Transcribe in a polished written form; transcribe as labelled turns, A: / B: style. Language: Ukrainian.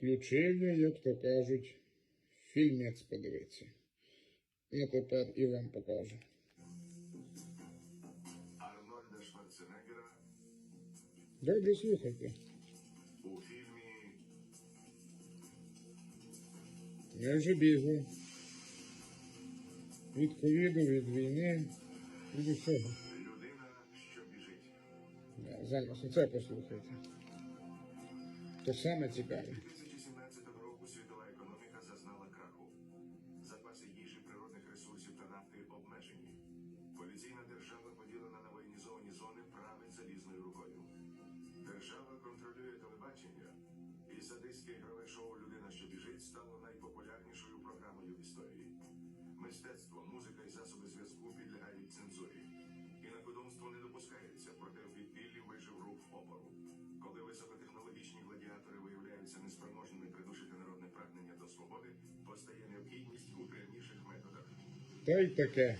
A: Включили, як то кажуть, фільмець подивитися. Я тепер і вам покажу.
B: Арнольда Шварценеггера
A: Добре, слухайте.
B: у фільмі
A: Я вже бігу. Від ковіду, від війни, від усього.
B: «Людина, що біжить».
A: Зараз оце послухайте. То саме цікаве.
B: 2017 року світова економіка зазнала краху. Запаси їжі, природних ресурсів та нафти обмежені. Поліційна держава, поділена на воєнізовані зони, править залізною рукою. Держава контролює телебачення, і садистське ігрове шоу «Людина, що біжить» стало найпопулярнішою програмою в історії. Мистецтво, музика і засоби зв'язку підлягають цензурі. Інакодумство не допускається, проте в підпіллі вижив рух опору. Коли високотехнологічні гладіатори виявляються неспроможними придушити народне прагнення до свободи, постає необхідність у древніших методах.
A: Та й таке.